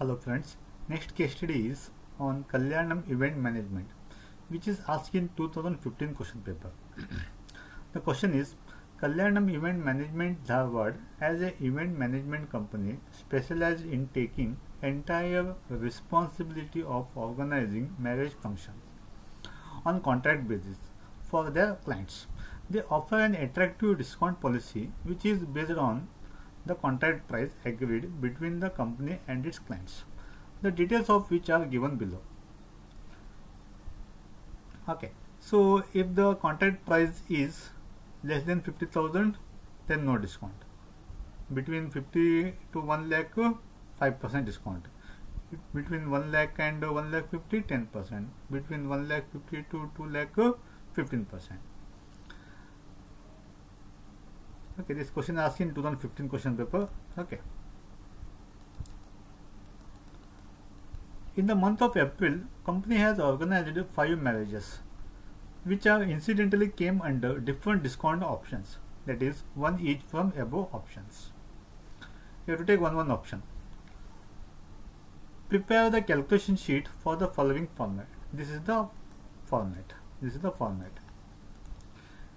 Hello friends, next case study is on Kalyanam Event Management, which is asked in 2015 question paper. The question is, Kalyanam Event Management Dharwad as an event management company specialized in taking entire responsibility of organizing marriage functions on contract basis for their clients. They offer an attractive discount policy which is based on the contract price agreed between the company and its clients, the details of which are given below. Okay, so if the contract price is less than 50,000, then no discount. Between 50 to 1 lakh, 5% discount. Between 1 lakh and 1 lakh 50, 10%. Between 1 lakh 50 to 2 lakh, 15%. Okay, this question asked in 2015 question paper. Okay. In the month of April, company has organized 5 marriages, which are incidentally came under different discount options. That is, one each from above options. You have to take one option. Prepare the calculation sheet for the following format. This is the format.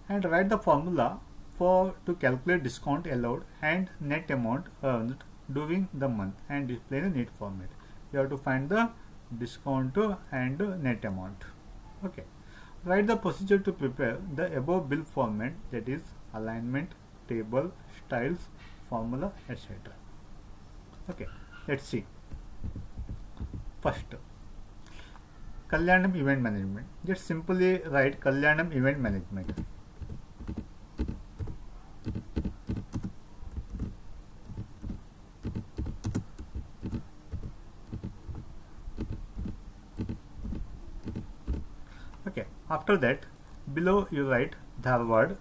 And write the formula to calculate discount allowed and net amount earned during the month and display the neat format. You have to find the discount and net amount. Okay. Write the procedure to prepare the above bill format, that is alignment, table, styles, formula, etc. Okay. Let's see. First, Kalyanam Event Management. Just simply write Kalyanam Event Management. Okay, after that, below you write Dharwad.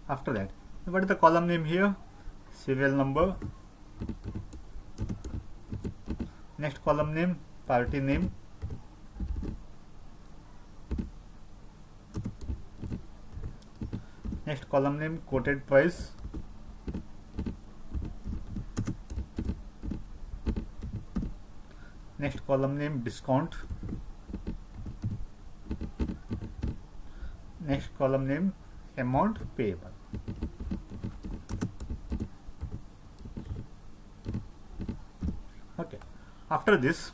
After that, what is the column name here? Serial number. Next column name, party name. Next column name, quoted price. Next column name, discount. Next column name, amount payable. Okay. After this,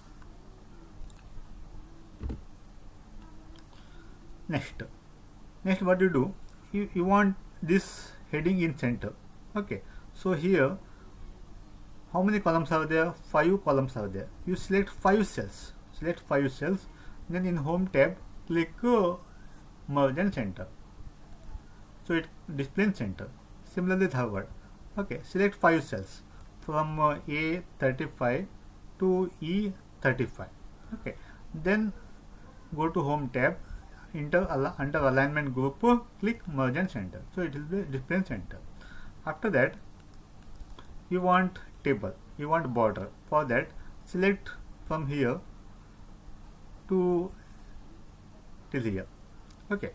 next what you do, you want this heading in center. Okay, so here how many columns are there? 5 columns are there. You select 5 cells. Then in home tab, click merge and center. So it displays center. Similarly, Dharwad. Okay, select 5 cells from A35 to E35. Okay, then go to home tab. Under alignment group, click merge and center. So it will be display center. After that, you want table, you want border. For that, select from here to till here. Okay,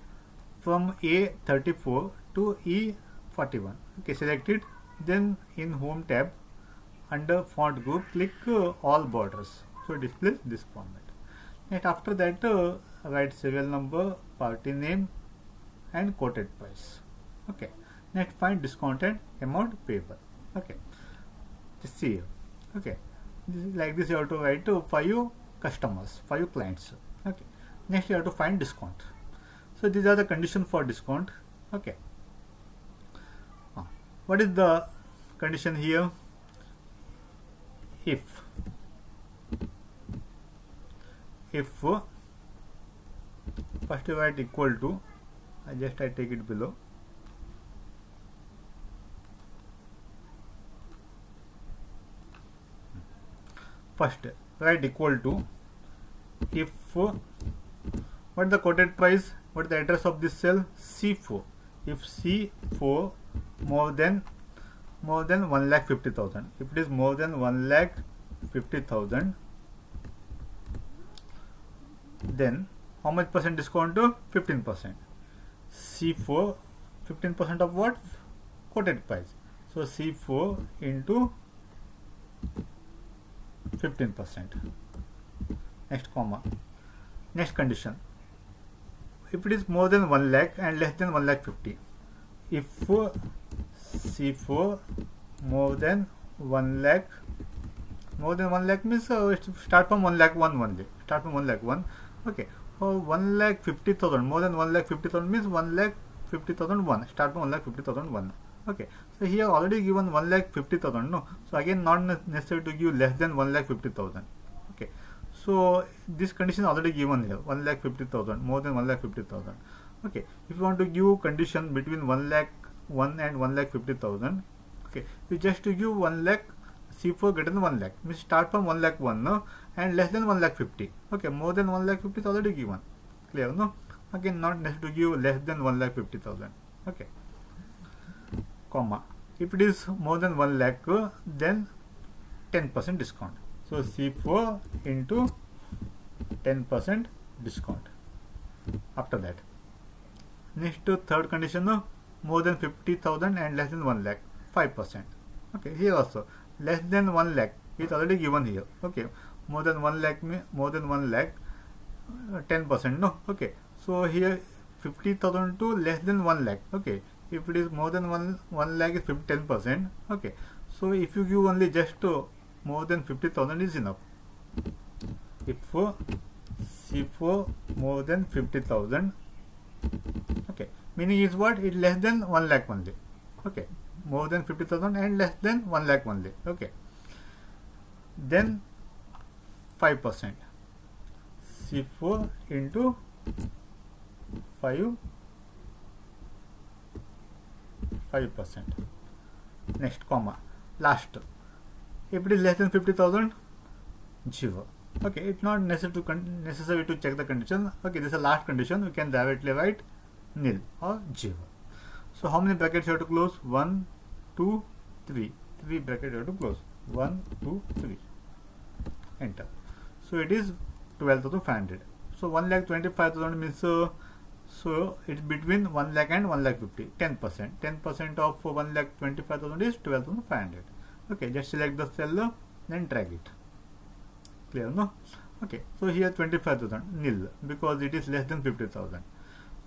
from A34 to E41. Okay, select it. Then in home tab, under font group, click all borders. So it displays this format. And after that, write serial number, party name, and quoted price. Okay. Next, find discount and amount payable. Okay. Just see here. Okay. Like this, you have to write 5 customers, 5 clients. Okay. Next, you have to find discount. So these are the conditions for discount. Okay. What is the condition here? If first you write equal to, I take it below. First write equal to, if what is the quoted price, what is the address of this cell? C4. If C4 more than 1,50,000. If it is more than 1,50,000, then how much percent discount? 15%. C4, 15% of what? Quoted price. So C4 into 15%. Next comma. Next condition. If it is more than 1 lakh and less than 1 lakh 50. If C4 more than 1 lakh, means start from 1 lakh 1 only. Start from 1 lakh 1. Okay. For 1 lakh 50,000, more than 1 lakh 50,000 means 1 lakh 50,000 1. Start from 1 lakh 50,000 1. Okay. So here already given 1 lakh 50,000. No. So again not necessary to give less than 1 lakh 50,000. Okay. So this condition already given here, 1 lakh 50,000, more than 1 lakh 50,000. Okay. If you want to give condition between 1 lakh 1 and 1 lakh 50,000, okay, you just to give 1 lakh C4 greater than 1 lakh, means start from 1 lakh 1, no, and less than 1 lakh 50. Okay, more than 1 lakh 50 is already given. Clear, no? Again, not necessary to give less than 1 lakh 50,000. Okay. Comma. If it is more than 1 lakh, then 10% discount. So C4 into 10% discount. After that, next third condition, more than 50,000 and less than 1 lakh, 5%. Okay, here also less than 1 lakh is already given here. Okay, more than 1 lakh, 10%, no. Okay, so here 50,000 to less than 1 lakh. Okay, if it is more than 1 lakh is 10%. Okay, so if you give only just more than 50,000 is enough. If C4 more than 50,000, okay, meaning is what? It less than 1 lakh only. Okay, more than 50,000 and less than 1 lakh only. Okay, then 5%. C4 into 5%. Next comma. Last. If it is less than 50,000, 0. Okay, it's not necessary to check the condition. Okay, this is the last condition. We can directly write nil or 0. So how many brackets you have to close? 1, 2, 3. 3 brackets you have to close. 1, 2, 3. Enter. So it is 12,500. So 1,25,000 means so it's between 1 lakh and 1 lakh 50. 10%. 10% of 1,25,000 is 12,500. Okay, just select the cell, then drag it. Clear, no? Okay, so here 25,000 nil because it is less than 50,000.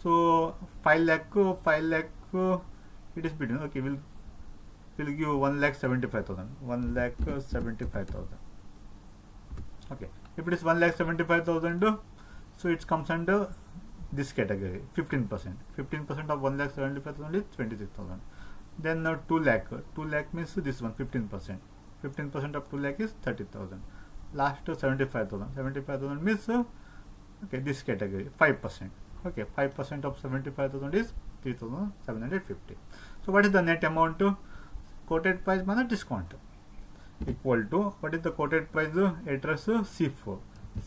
So 5 lakh it is between. Okay, we'll give 1,75,000. 1,75,000. Okay, if it is 1,75,000, so it comes under this category. 15%. 15% of 1,75,000 is 26,000. Then 2 lakh. 2 lakh means this one, 15%. 15% of 2 lakh is 30,000. Last 75,000. 75,000 means okay, this category, 5%. Okay, 5% of 75,000 is 3,750. So what is the net amount? Quoted price minus discount equal to, what is the quoted price? Address C4.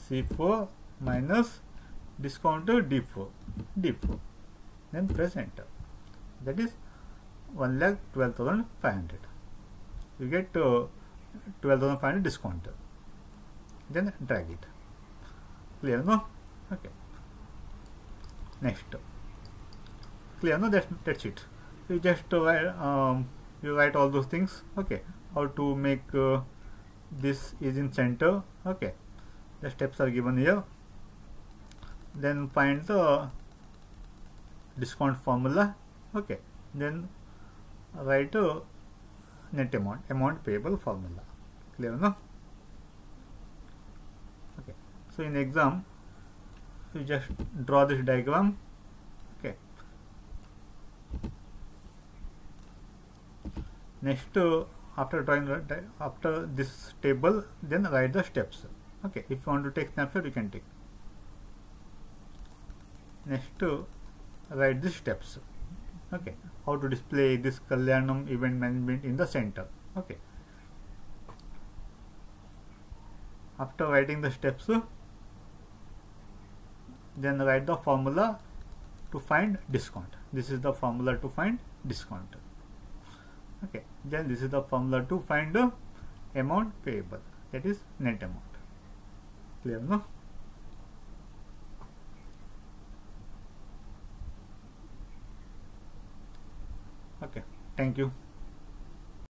C4 minus discount D4. Then press enter. That is 1,12,500. You get 12,500 discount. Then drag it. Clear, no? Okay. Next. Clear, no? That's it. You just you write all those things. Okay. How to make this is in center. Okay. The steps are given here. Then find the discount formula. Okay. Then write net amount payable formula. Clear, no? Okay. So in exam, you just draw this diagram. Okay. Next, after drawing after this table, then write the steps. Okay. If you want to take snapshot, you can take. Next, write the steps. Okay. How to display this Kalyanam event management in the center. Okay. After writing the steps, then write the formula to find discount. This is the formula to find discount. Okay. Then this is the formula to find the amount payable. That is net amount. Clear, no? Okay. Thank you.